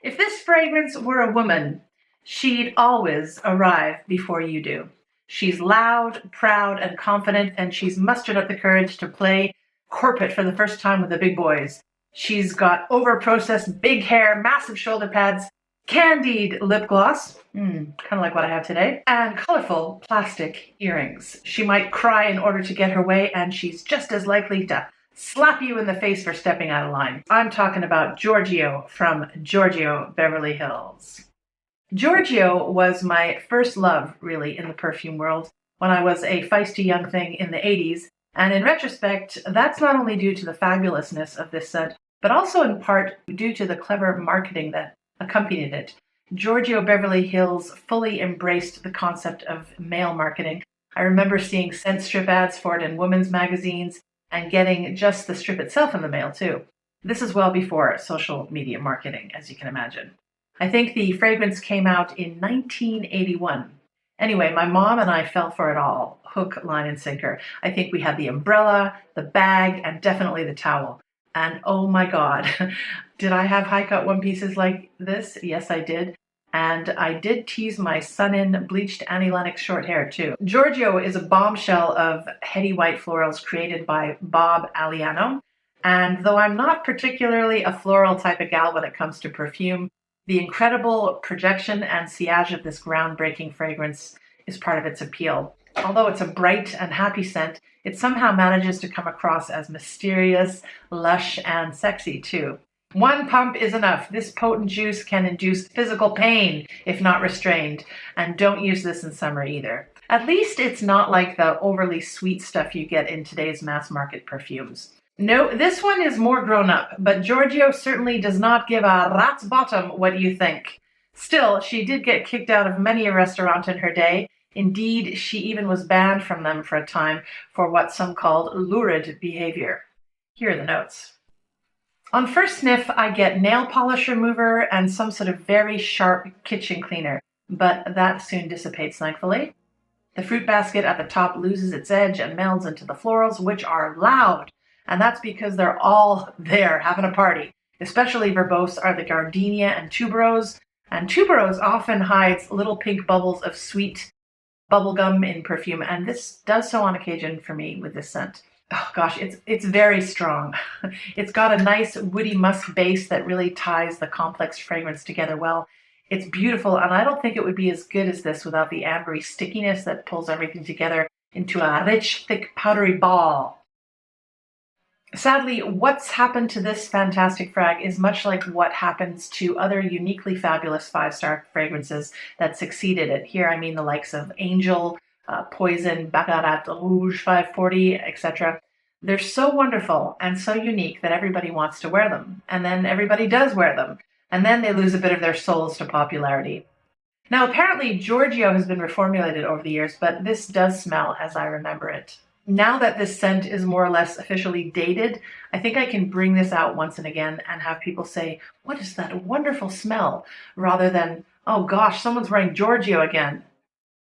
If this fragrance were a woman, she'd always arrive before you do. She's loud, proud, and confident, and she's mustered up the courage to play corporate for the first time with the big boys. She's got over-processed big hair, massive shoulder pads, candied lip gloss, kind of like what I have today, and colorful plastic earrings. She might cry in order to get her way, and she's just as likely to slap you in the face for stepping out of line. I'm talking about Georgio from Georgio, Beverly Hills. Georgio was my first love, really, in the perfume world when I was a feisty young thing in the 80s. And in retrospect, that's not only due to the fabulousness of this scent, but also in part due to the clever marketing that accompanied it. Georgio Beverly Hills fully embraced the concept of male marketing. I remember seeing scent strip ads for it in women's magazines and getting just the strip itself in the mail, too. This is well before social media marketing, as you can imagine. I think the fragrance came out in 1981. Anyway, my mom and I fell for it all, hook, line, and sinker. I think we had the umbrella, the bag, and definitely the towel. And oh my God, did I have high-cut one pieces like this? Yes, I did. And I did tease my sun-in bleached Annie Lennox short hair too. Georgio is a bombshell of heady white florals created by Bob Aliano. And though I'm not particularly a floral type of gal when it comes to perfume, the incredible projection and sillage of this groundbreaking fragrance is part of its appeal. Although it's a bright and happy scent, it somehow manages to come across as mysterious, lush, and sexy too. One pump is enough. This potent juice can induce physical pain if not restrained, and don't use this in summer either. At least it's not like the overly sweet stuff you get in today's mass market perfumes. No, this one is more grown up, but Georgio certainly does not give a rat's bottom what you think. Still, she did get kicked out of many a restaurant in her day. Indeed, she even was banned from them for a time for what some called lurid behavior. Here are the notes. On first sniff, I get nail polish remover and some sort of very sharp kitchen cleaner, but that soon dissipates, thankfully. The fruit basket at the top loses its edge and melds into the florals, which are loud. And that's because they're all there having a party. Especially verbose are the gardenia and tuberose. And tuberose often hides little pink bubbles of sweet bubblegum in perfume. And this does so on occasion for me with this scent. Oh gosh, it's very strong. It's got a nice woody musk base that really ties the complex fragrance together well. It's beautiful, and I don't think it would be as good as this without the ambery stickiness that pulls everything together into a rich, thick, powdery ball. Sadly, what's happened to this fantastic frag is much like what happens to other uniquely fabulous 5-star fragrances that succeeded it. Here I mean the likes of Angel, Poison, Baccarat Rouge 540, etc. They're so wonderful and so unique that everybody wants to wear them. And then everybody does wear them. And then they lose a bit of their souls to popularity. Now, apparently, Georgio has been reformulated over the years, but this does smell as I remember it. Now that this scent is more or less officially dated, I think I can bring this out once and again and have people say, "What is that wonderful smell?" rather than, "Oh gosh, someone's wearing Georgio again."